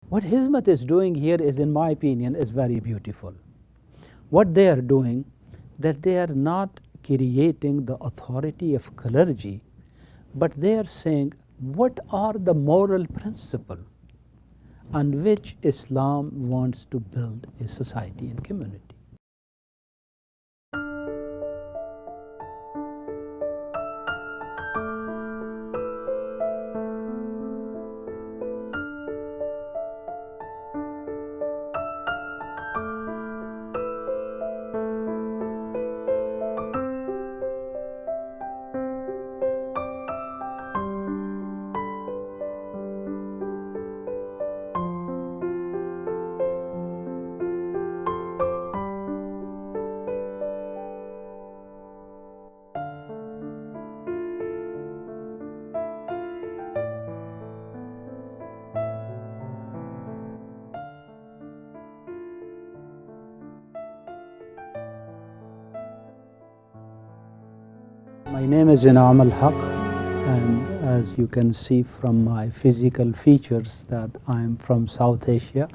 What Hizmet'e is doing here is, in my opinion, is very beautiful. What they are doing, that they are not creating the authority of clergy, but they are saying what are the moral principles on which Islam wants to build a society and community. My name is Inamul Haq, and as you can see from my physical features that I am from South Asia,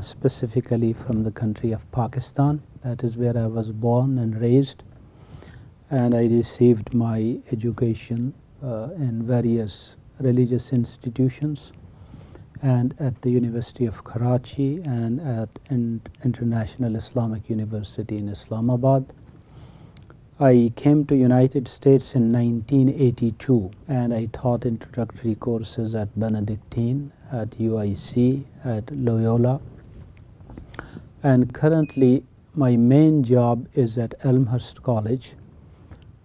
specifically from the country of Pakistan. That is where I was born and raised, and I received my education in various religious institutions and at the University of Karachi and at International Islamic University in Islamabad. I came to United States in 1982, and I taught introductory courses at Bernadine, at UIC, at Loyola, and currently my main job is at Elmhurst College,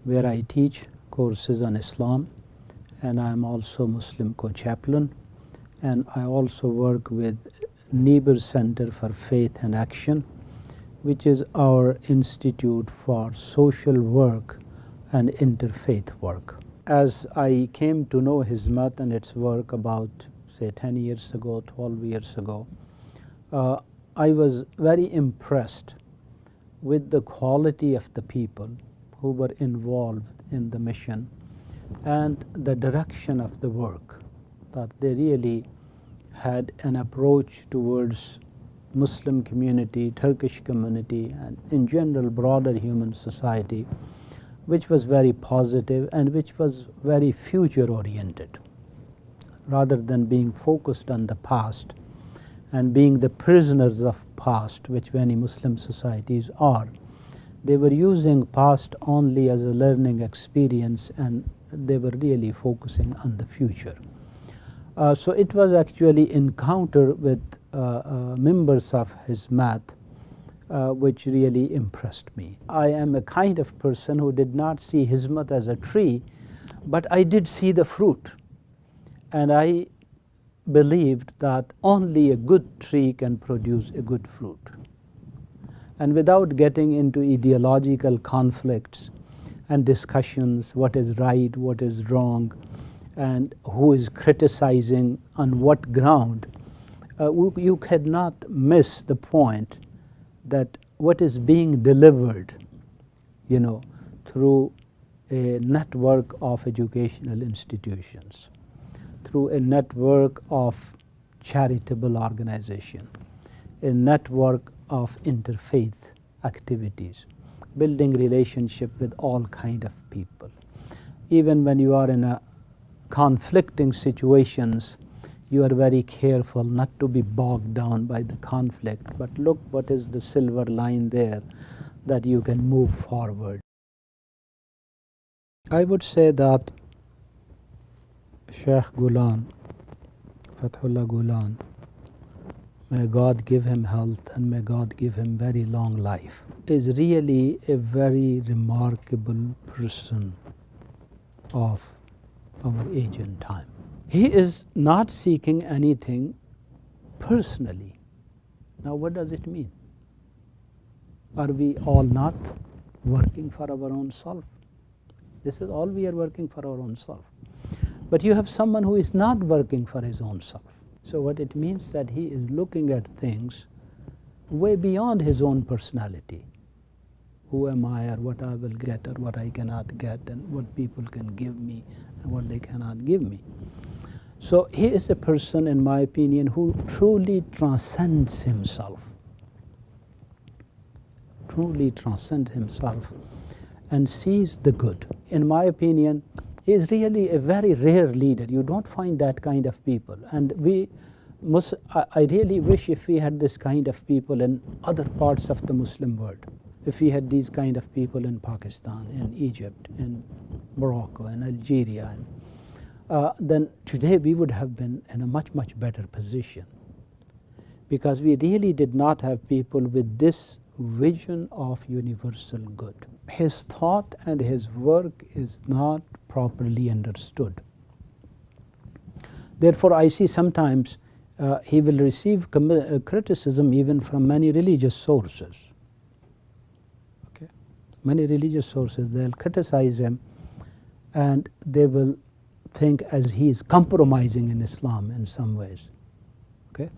where I teach courses on Islam, and I am also Muslim co-chaplain, and I also work with Niebuhr Center for Faith and Action, which is our institute for social work and interfaith work. As I came to know Hizmet and its work about, say, 10 years ago, 12 years ago, I was very impressed with the quality of the people who were involved in the mission and the direction of the work, that they really had an approach towards Muslim community, Turkish community, and in general broader human society, which was very positive and which was very future oriented. Rather than being focused on the past and being the prisoners of past, which many Muslim societies are, they were using past only as a learning experience, and they were really focusing on the future. So it was actually encounter with members of Hizmet which really impressed me. I am a kind of person who did not see Hizmet as a tree, but I did see the fruit, and I believed that only a good tree can produce a good fruit. And without getting into ideological conflicts and discussions, what is right, what is wrong, and who is criticizing on what ground, you cannot miss the point that what is being delivered, through a network of educational institutions, through a network of charitable organization, a network of interfaith activities, building relationship with all kind of people. Even when you are in a conflicting situations, you are very careful not to be bogged down by the conflict, but look what is the silver line there that you can move forward. I would say that Sheikh Gülen, Fethullah Gulen, may God give him health and may God give him very long life, is really a very remarkable person of our age and time. He is not seeking anything personally. Now what does it mean? Are we all not working for our own self? This is all we are working for our own self. But you have someone who is not working for his own self. So what it means that he is looking at things way beyond his own personality. Who am I, or what I will get, or what I cannot get, and what people can give me and what they cannot give me. So he is a person, in my opinion, who truly transcends himself. Truly transcends himself and sees the good. In my opinion, he is really a very rare leader. You don't find that kind of people. And I really wish if we had this kind of people in other parts of the Muslim world. If we had these kind of people in Pakistan, in Egypt, in Morocco, in Algeria, then today we would have been in a much, much better position. Because we really did not have people with this vision of universal good. His thought and his work is not properly understood. Therefore, I see sometimes he will receive criticism even from many religious sources. Okay? Many religious sources, they'll criticize him and they will think as he is compromising in Islam in some ways. Okay?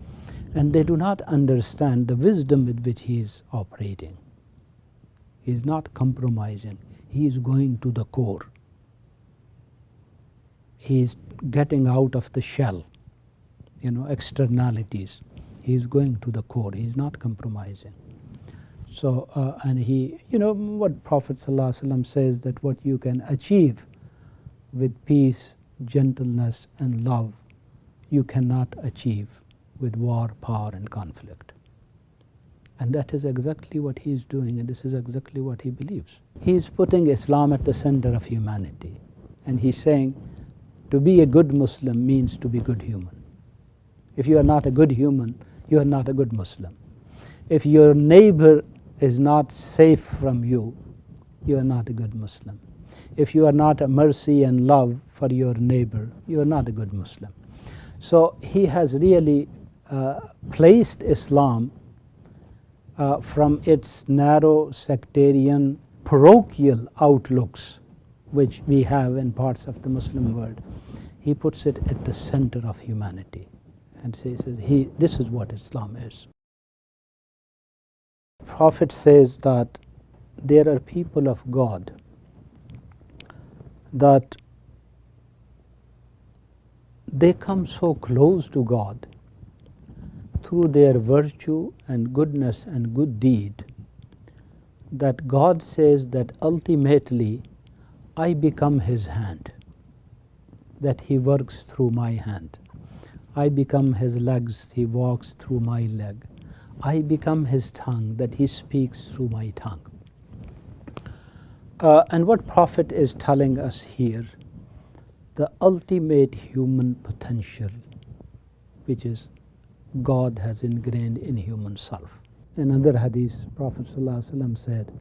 And they do not understand the wisdom with which he is operating. He is not compromising. He is going to the core. He is getting out of the shell, externalities. He is going to the core. He is not compromising. So, and he, what Prophet ﷺ says, that what you can achieve with peace, gentleness, and love, you cannot achieve with war, power, and conflict. And that is exactly what he is doing, and this is exactly what he believes. He is putting Islam at the center of humanity. And he's saying, to be a good Muslim means to be good human. If you are not a good human, you are not a good Muslim. If your neighbor is not safe from you, you are not a good Muslim. If you are not a mercy and love for your neighbor, you are not a good Muslim. So he has really placed Islam from its narrow sectarian parochial outlooks which we have in parts of the Muslim world. He puts it at the center of humanity and says this is what Islam is. The Prophet says that there are people of God that they come so close to God through their virtue and goodness and good deed that God says that ultimately I become his hand, that he works through my hand. I become his legs, he walks through my leg. I become his tongue, that he speaks through my tongue. And what Prophet is telling us here, the ultimate human potential, which is God has ingrained in human self. In another hadith, Prophet ﷺ said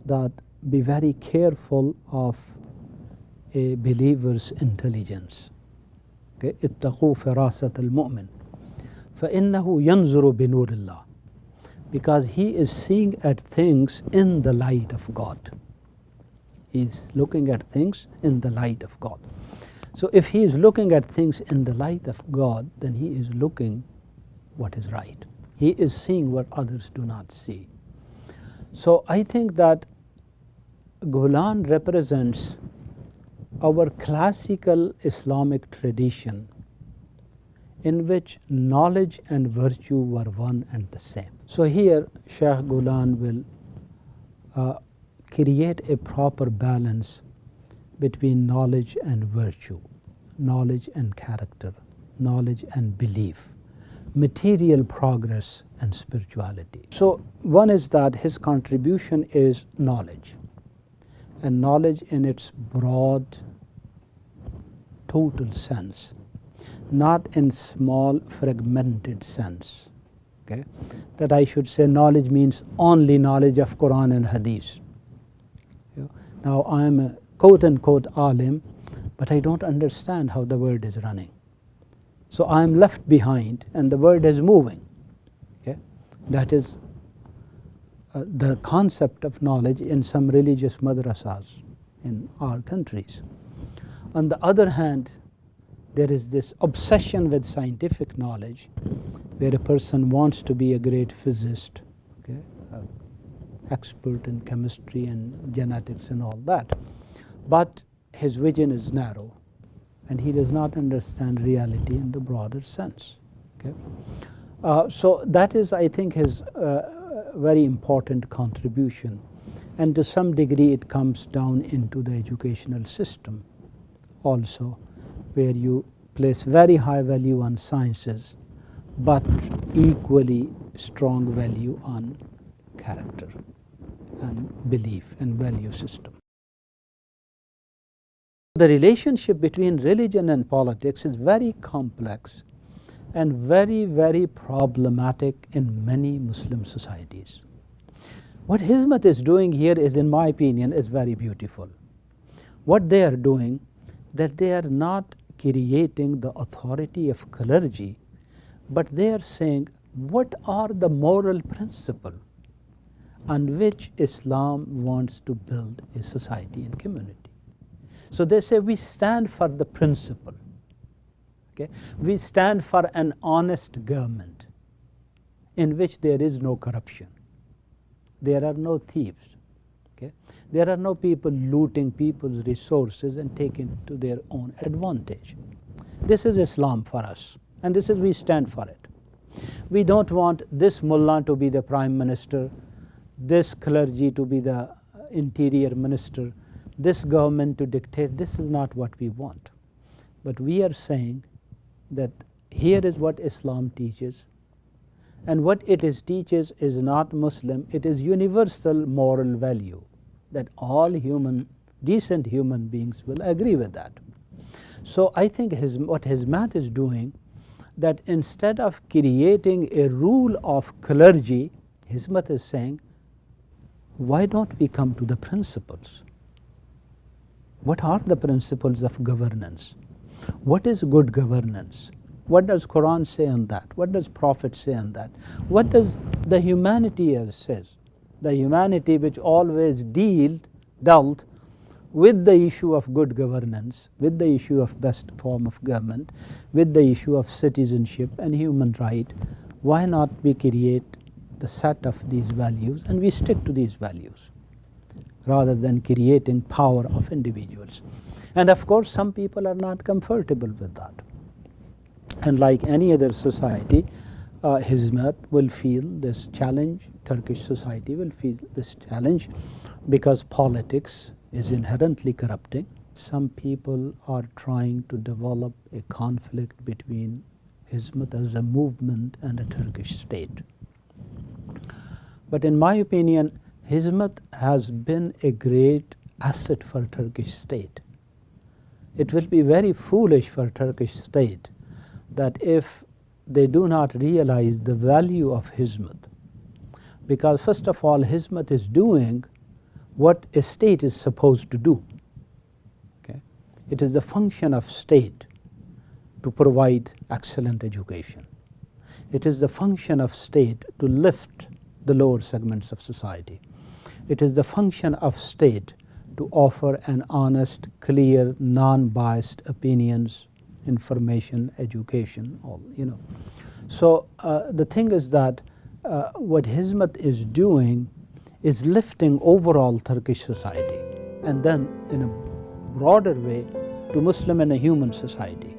that be very careful of a believer's intelligence. اتقوا فراسة المؤمن فإنه ينظر بنور الله, because he is seeing at things in the light of God. He is looking at things in the light of God. So if he is looking at things in the light of God, then he is looking what is right. He is seeing what others do not see. So I think that Gülen represents our classical Islamic tradition in which knowledge and virtue were one and the same. So here Shaykh Gülen will create a proper balance between knowledge and virtue, knowledge and character, knowledge and belief, material progress and spirituality. So one is that his contribution is knowledge, and knowledge in its broad, total sense, not in small, fragmented sense. Okay? That I should say knowledge means only knowledge of Quran and Hadith. Now I am a quote-unquote alim, but I don't understand how the world is running. So I am left behind and the world is moving. Okay? That is the concept of knowledge in some religious madrasas in our countries. On the other hand, there is this obsession with scientific knowledge where a person wants to be a great physicist, okay, expert in chemistry and genetics and all that. But his vision is narrow and he does not understand reality in the broader sense. Okay? So that is, I think, his very important contribution, and to some degree it comes down into the educational system also, where you place very high value on sciences but equally strong value on character and belief and value system. The relationship between religion and politics is very complex and very, very problematic in many Muslim societies. What Hizmet'e is doing here is, in my opinion, is very beautiful. What they are doing, that they are not creating the authority of clergy, but they are saying what are the moral principles on which Islam wants to build a society and community. So they say we stand for the principle. Okay? We stand for an honest government in which there is no corruption. There are no thieves. Okay? There are no people looting people's resources and taking it to their own advantage. This is Islam for us, and this is, we stand for it. We don't want this mullah to be the prime minister, this clergy to be the interior minister, this government to dictate. This is not what we want. But we are saying that here is what Islam teaches, and what it teaches is not Muslim, it is universal moral value, that all decent human beings will agree with that. So I think what Hizmet'e is doing, that instead of creating a rule of clergy, Hizmet'e is saying, why don't we come to the principles? What are the principles of governance? What is good governance? What does Quran say on that? What does Prophet say on that? What does the humanity says? The humanity which always dealt with the issue of good governance, with the issue of best form of government, with the issue of citizenship and human right. Why not we create the set of these values and we stick to these values, rather than creating power of individuals? And of course some people are not comfortable with that. And like any other society, Hizmet'e will feel this challenge, Turkish society will feel this challenge, because politics is inherently corrupting. Some people are trying to develop a conflict between Hizmet'e as a movement and a Turkish state. But in my opinion, Hizmet'e has been a great asset for Turkish state. It will be very foolish for Turkish state that if they do not realize the value of Hizmet'e, because first of all, Hizmet'e is doing what a state is supposed to do. Okay? It is the function of state to provide excellent education. It is the function of state to lift the lower segments of society. It is the function of state to offer an honest, clear, non-biased opinions, information, education, all, So the thing is that what Hizmet'e is doing is lifting overall Turkish society, and then in a broader way to Muslim and a human society.